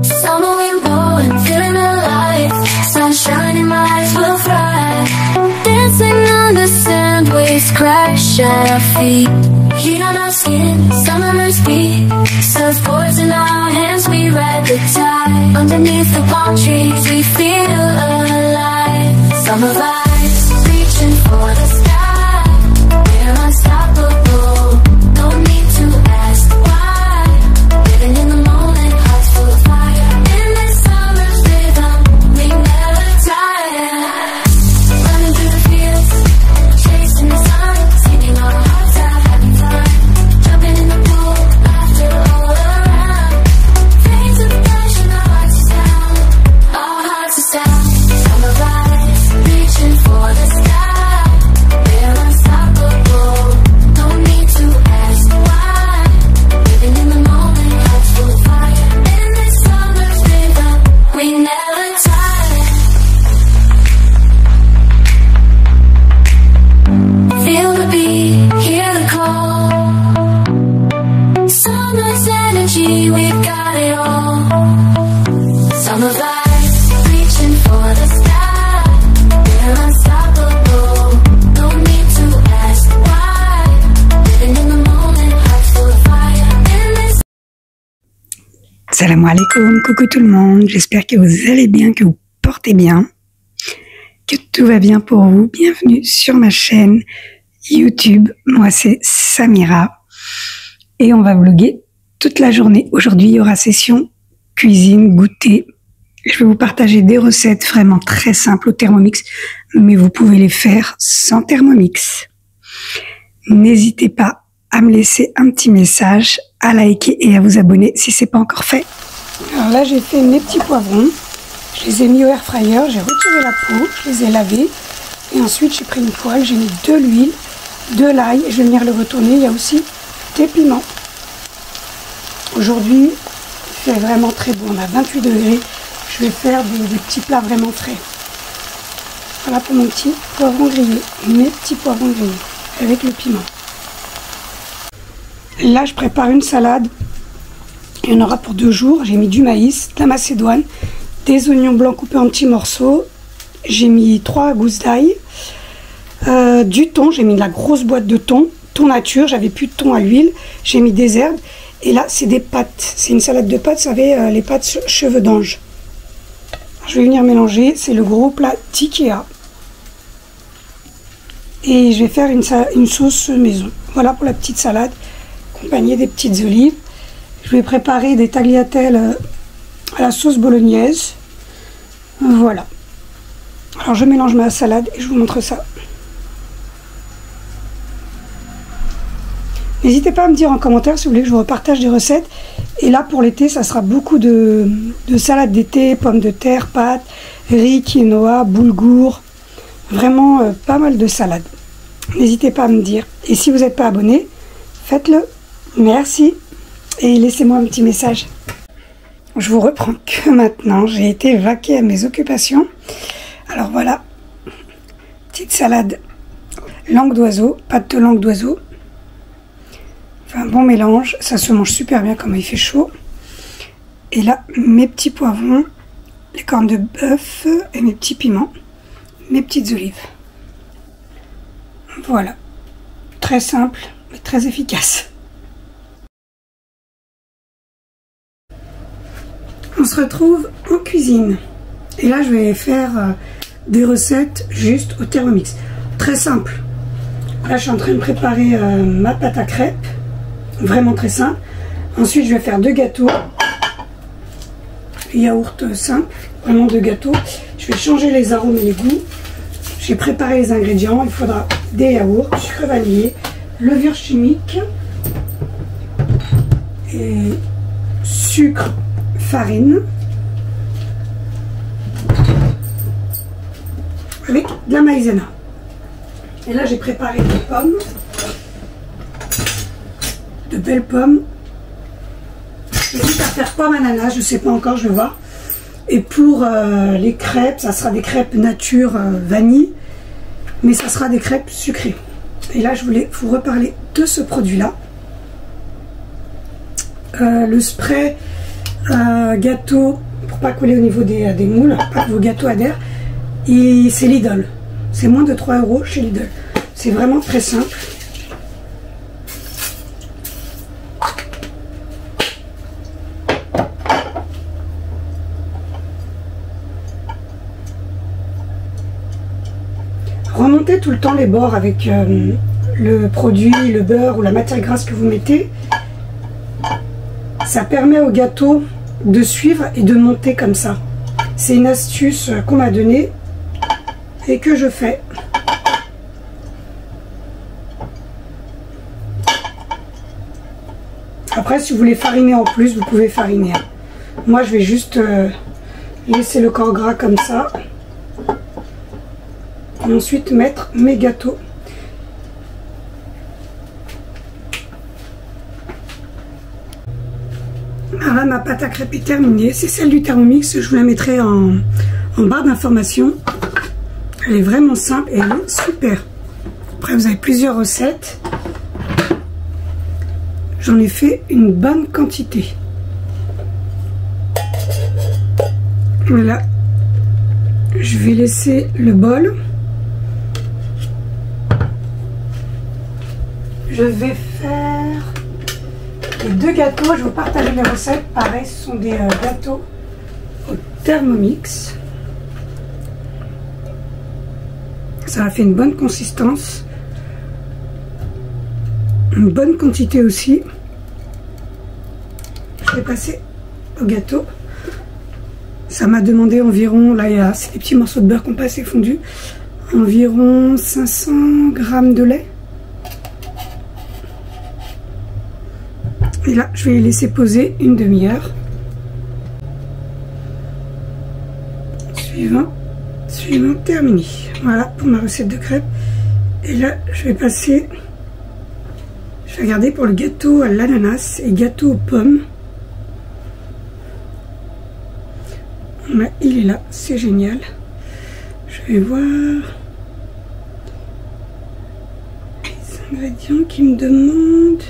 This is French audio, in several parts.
Summer wind blowing, feeling alive. Sunshine in my eyes will fly. Dancing on the sand, waves crash at our feet. Heat on our skin, summer's beat. Surfboards in our hands, we ride the tide. Underneath the palm trees, we feel alive. Summer vibes, reaching for the sky. We're unstoppable, no need to ask why. Living in the moment, hearts full of fire. In this summer's rhythm, we never tire. Running through the fields, chasing the sun, singing our hearts out, having fun. Jumping in the pool, laughter all around. Flames of passion, our hearts are sound. Our hearts are sound. Summer vibes, reaching for the sky. We're unstoppable, no need to ask why. Living in the moment, hearts full of fire. In this summer's rhythm, we never tire. Feel the beat, hear the call. Summer's energy, we've got it all. Summer vibes, reaching for the sky. We're unstoppable, no need to ask why. Living in the moment, hearts full of fire. In this Salam alaikum, coucou tout le monde, j'espère que vous allez bien, que vous portez bien, que tout va bien pour vous. Bienvenue sur ma chaîne YouTube, moi c'est Samira et on va vlogger toute la journée. Aujourd'hui il y aura session cuisine, goûter. Je vais vous partager des recettes vraiment très simples au Thermomix, mais vous pouvez les faire sans Thermomix. N'hésitez pas à me laisser un petit message, à liker et à vous abonner si ce n'est pas encore fait. Alors là, j'ai fait mes petits poivrons. Je les ai mis au air fryer, j'ai retiré la peau, je les ai lavés. Et ensuite, j'ai pris une poêle, j'ai mis de l'huile, de l'ail. Je vais venir le retourner. Il y a aussi des piments. Aujourd'hui, il fait vraiment très beau. On a 28 degrés. Je vais faire des petits plats vraiment frais. Voilà pour mon petit poivron grillé. Mes petits poivrons grillés avec le piment. Là, je prépare une salade. Il y en aura pour 2 jours. J'ai mis du maïs, de la macédoine, des oignons blancs coupés en petits morceaux. J'ai mis 3 gousses d'ail, du thon. J'ai mis de la grosse boîte de thon, thon nature. J'avais plus de thon à l'huile. J'ai mis des herbes. Et là, c'est des pâtes. C'est une salade de pâtes, vous savez, les pâtes cheveux d'ange. Je vais venir mélanger. C'est le gros plat d'Ikea. Et je vais faire une sauce maison. Voilà pour la petite salade, accompagnée des petites olives. Je vais préparer des tagliatelles à la sauce bolognaise. Voilà. Alors je mélange ma salade et je vous montre ça. N'hésitez pas à me dire en commentaire si vous voulez que je vous repartage des recettes. Et là pour l'été, ça sera beaucoup de salades d'été, pommes de terre, pâtes, riz, quinoa, boulgour. Vraiment pas mal de salades. N'hésitez pas à me dire. Et si vous n'êtes pas abonné, faites-le. Merci. Et laissez-moi un petit message. Je vous reprends que maintenant. J'ai été vaquer à mes occupations. Alors voilà. Petite salade langue d'oiseau. Pâte de langue d'oiseau. Enfin, un bon mélange. Ça se mange super bien comme il fait chaud. Et là, mes petits poivrons. Les cornes de bœuf et mes petits piments. Mes petites olives. Voilà. Très simple, mais très efficace. On se retrouve en cuisine. Et là, je vais faire des recettes juste au Thermomix. Très simple. Là, je suis en train de préparer ma pâte à crêpes. Vraiment très simple. Ensuite, je vais faire 2 gâteaux. Yaourt simple. Vraiment 2 gâteaux. Je vais changer les arômes et les goûts. J'ai préparé les ingrédients. Il faudra des yaourts, sucre vanillé, levure chimique et sucre, farine avec de la maïzena. Et là, j'ai préparé des pommes, de belles pommes. J'hésite à faire pomme ananas, je ne sais pas encore, je vais voir. Et pour les crêpes, ça sera des crêpes nature vanille, mais ça sera des crêpes sucrées. Et là, je voulais vous reparler de ce produit-là. Le spray gâteau, pour pas coller au niveau des moules, pas que vos gâteaux adhèrent. Et c'est Lidl. C'est moins de 3 € chez Lidl. C'est vraiment très simple. Remontez tout le temps les bords avec le produit, le beurre ou la matière grasse que vous mettez. Ça permet au gâteau de suivre et de monter comme ça. C'est une astuce qu'on m'a donnée et que je fais. Après, si vous voulez fariner en plus, vous pouvez fariner. Moi, je vais juste laisser le corps gras comme ça. Et ensuite mettre mes gâteaux. Alors là, ma pâte à crêpes est terminée. C'est celle du Thermomix. Je vous la mettrai en barre d'informations. Elle est vraiment simple et elle est super. Après, vous avez plusieurs recettes. J'en ai fait une bonne quantité. Là, je vais laisser le bol. Je vais faire les 2 gâteaux. Je vais vous partager les recettes. Pareil, ce sont des gâteaux au Thermomix. Ça a fait une bonne consistance. Une bonne quantité aussi. Je vais passer au gâteau. Ça m'a demandé environ, là c'est des petits morceaux de beurre qui ont pas assez fondu, environ 500 g de lait. Et là, je vais les laisser poser une demi-heure. Suivant, terminé. Voilà pour ma recette de crêpes. Et là, je vais passer... Je vais regarder pour le gâteau à l'ananas et gâteau aux pommes. Là, il est là, c'est génial. Je vais voir les ingrédients qui me demandent.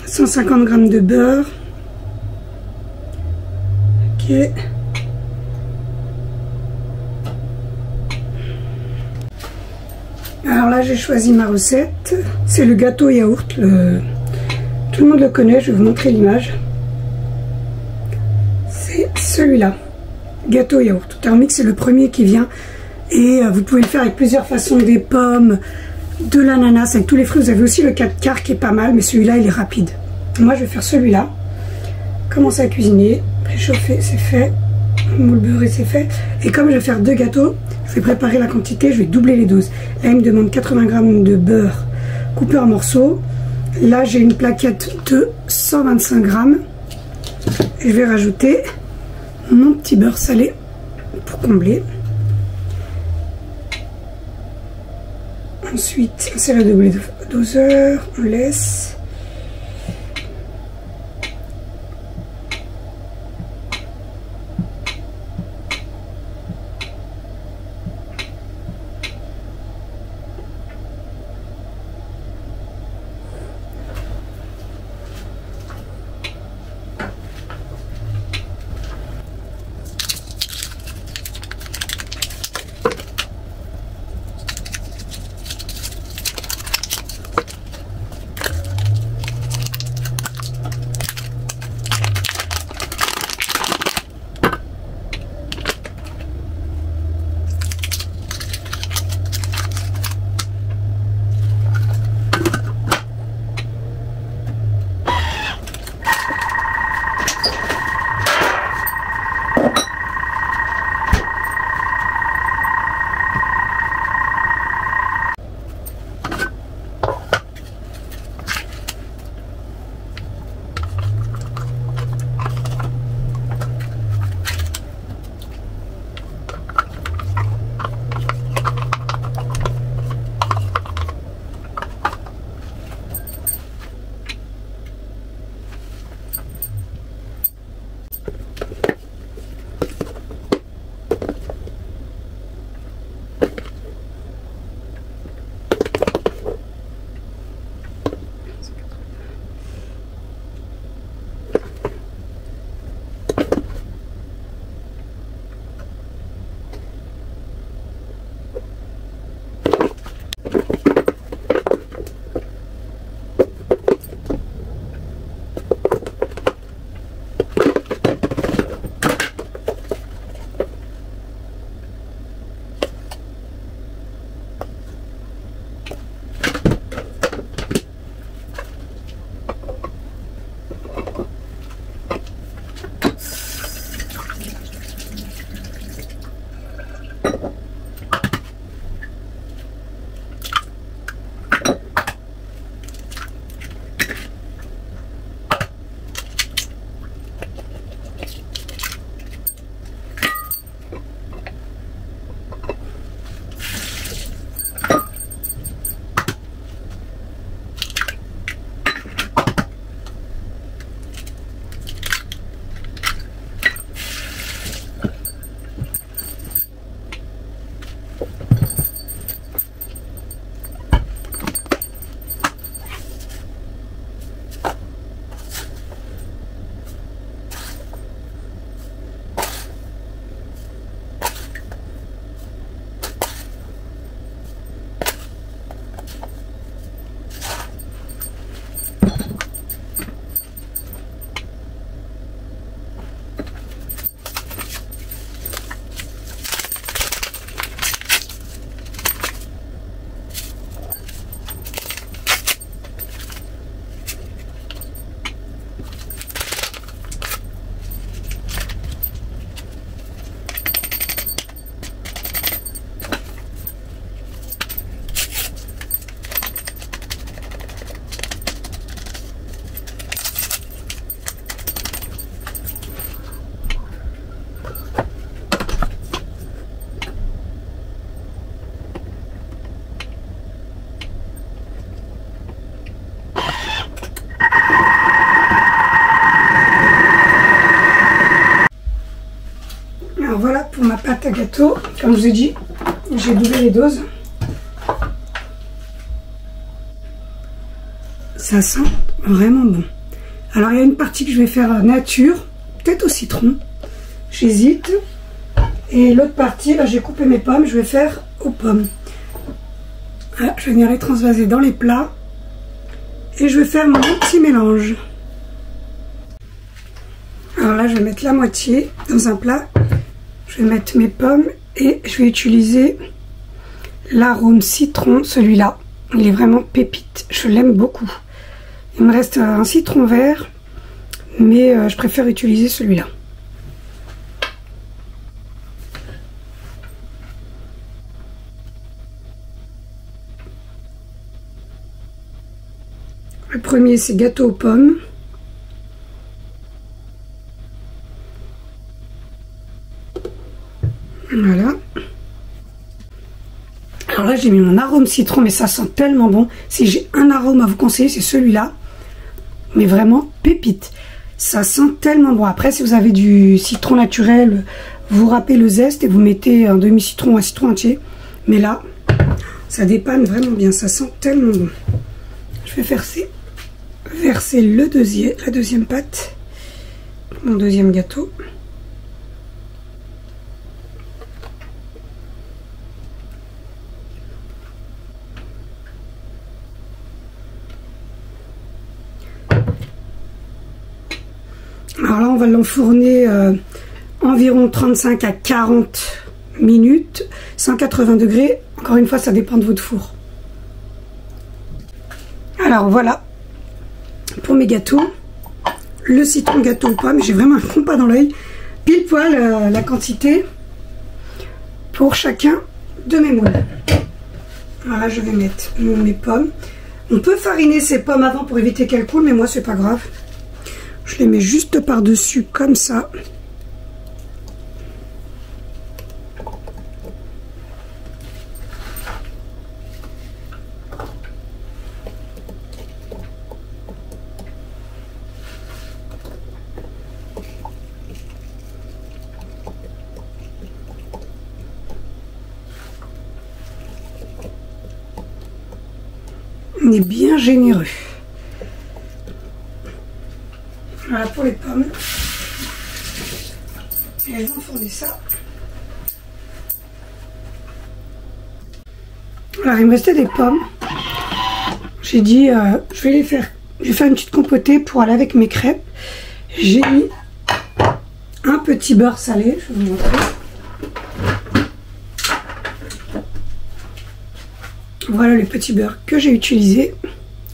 150 g de beurre. Ok. Alors là, j'ai choisi ma recette. C'est le gâteau yaourt. Tout le monde le connaît, je vais vous montrer l'image. C'est celui-là. Gâteau yaourt. Thermomix, c'est le premier qui vient. Et vous pouvez le faire avec plusieurs façons. Des pommes, de l'ananas, avec tous les fruits. Vous avez aussi le 4 quarts qui est pas mal, mais celui-là, il est rapide. Moi, je vais faire celui-là. Commencer à cuisiner. Réchauffer, c'est fait. Moule beurré, c'est fait. Et comme je vais faire 2 gâteaux, je vais préparer la quantité, je vais doubler les doses. Là, il me demande 80 g de beurre coupé en morceaux. Là, j'ai une plaquette de 125 g. Et je vais rajouter mon petit beurre salé pour combler. Ensuite, c'est la double doseur. On laisse. pâte à gâteau. Comme je vous ai dit, j'ai doublé les doses. Ça sent vraiment bon. Alors il y a une partie que je vais faire nature, peut-être au citron. J'hésite. Et l'autre partie, là j'ai coupé mes pommes, je vais faire aux pommes. Voilà, je vais venir les transvaser dans les plats. Et je vais faire mon petit mélange. Alors là je vais mettre la moitié dans un plat. Je vais mettre mes pommes et je vais utiliser l'arôme citron, celui-là. Il est vraiment pépite, je l'aime beaucoup. Il me reste un citron vert, mais je préfère utiliser celui-là. Le premier, c'est gâteau aux pommes. Voilà. Alors là, j'ai mis mon arôme citron, mais ça sent tellement bon. Si j'ai un arôme à vous conseiller, c'est celui-là. Mais vraiment pépite. Ça sent tellement bon. Après, si vous avez du citron naturel, vous râpez le zeste et vous mettez un demi-citron, un citron entier. Mais là, ça dépanne vraiment bien. Ça sent tellement bon. Je vais verser la deuxième pâte. Mon deuxième gâteau. Alors là, on va l'enfourner environ 35 à 40 minutes, 180 degrés. Encore une fois, ça dépend de votre four. Alors voilà, pour mes gâteaux, le citron gâteau aux pommes, j'ai vraiment un compas dans l'œil, pile poil la quantité pour chacun de mes moules. Voilà, je vais mettre mes pommes. On peut fariner ces pommes avant pour éviter qu'elles coulent, mais moi c'est pas grave. Je les mets juste par-dessus comme ça. On est bien généreux. Voilà pour les pommes. Et je vais enfourner ça. Alors il me restait des pommes. J'ai dit je vais faire une petite compotée pour aller avec mes crêpes. J'ai mis un petit beurre salé, je vais vous montrer. Voilà le petit beurre que j'ai utilisé.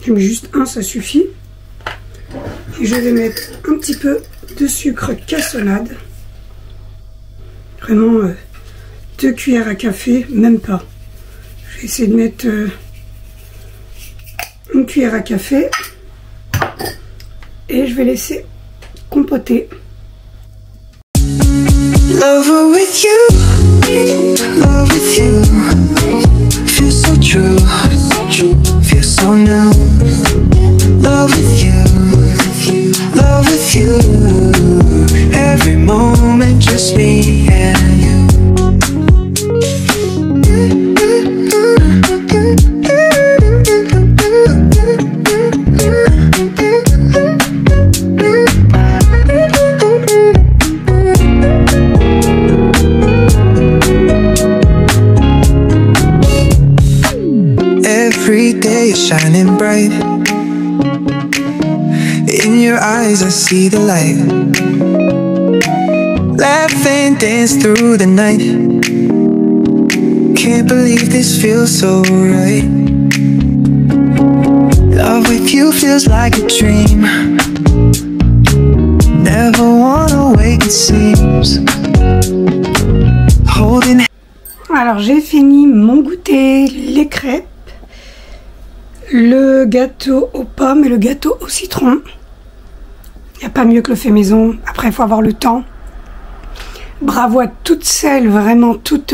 J'ai mis juste un, ça suffit. Et je vais mettre un petit peu de sucre cassonade. Vraiment 2 cuillères à café, même pas. Je vais essayer de mettre une cuillère à café. Et je vais laisser compoter. Love with you, love with you. Feel so true, feel so new. Love with you, love with you. Every moment just me and you. Every day is shining bright. In your eyes I see the light. Laugh and dance through the night. Can't believe this feels so right. Love with you feels like a dream. Never wanna wake it seems. Holding. Alors j'ai fini mon goûter, les crêpes, le gâteau aux pommes et le gâteau au citron. Il n'y a pas mieux que le fait maison. Après, il faut avoir le temps. Bravo à toutes celles, vraiment, toutes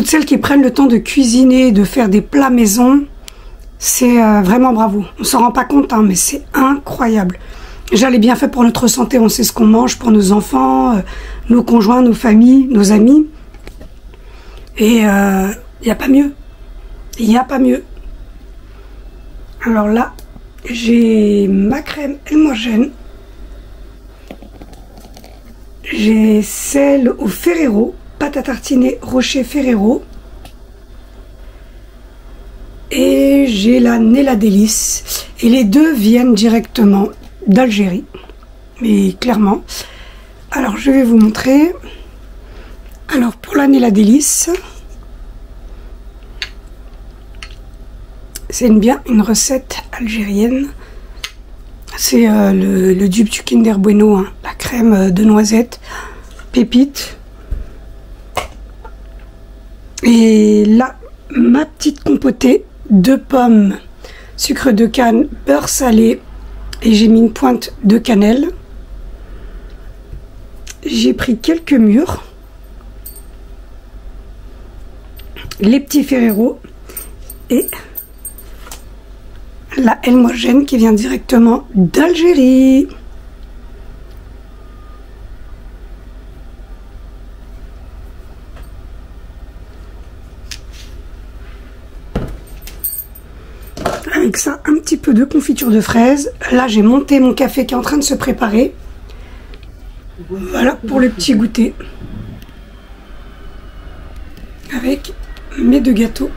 celles qui prennent le temps de cuisiner, de faire des plats maison. C'est vraiment bravo. On ne s'en rend pas compte, hein, mais c'est incroyable. j'allais bien fait pour notre santé, on sait ce qu'on mange pour nos enfants, nos conjoints, nos familles, nos amis. Et il n'y a pas mieux. Il n'y a pas mieux. Alors là, j'ai ma crème Elmogène. J'ai celle au Ferrero, pâte à tartiner Rocher Ferrero. Et j'ai la Nella Délice. Et les deux viennent directement d'Algérie. Mais clairement. Alors je vais vous montrer. Alors pour la Nella Délice, c'est bien une recette algérienne. C'est le dupe du Kinder Bueno, hein, la crème de noisettes, pépites. Et là, ma petite compotée de pommes, sucre de canne, beurre salé, et j'ai mis une pointe de cannelle. J'ai pris quelques mûres, les petits Ferrero et la Elmogène qui vient directement d'Algérie. Avec ça, un petit peu de confiture de fraises. Là, j'ai monté mon café qui est en train de se préparer. Voilà pour le petit goûter. Avec mes deux gâteaux.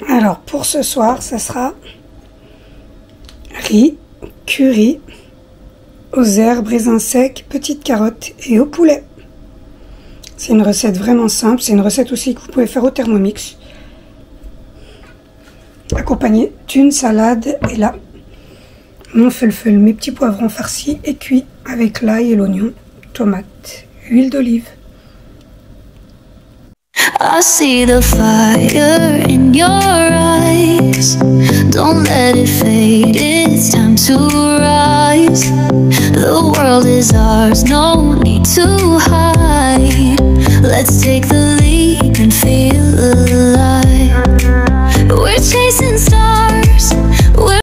Alors, pour ce soir, ça sera riz, curry, aux herbes, raisins secs, petites carottes et au poulet. C'est une recette vraiment simple. C'est une recette aussi que vous pouvez faire au Thermomix. Accompagné d'une salade. Et là, mon felfel, mes petits poivrons farcis et cuits avec l'ail et l'oignon, tomate, huile d'olive. I see the fire in your eyes. Don't let it fade, it's time to rise. The world is ours, no need to hide. Let's take the leap and feel alive. We're chasing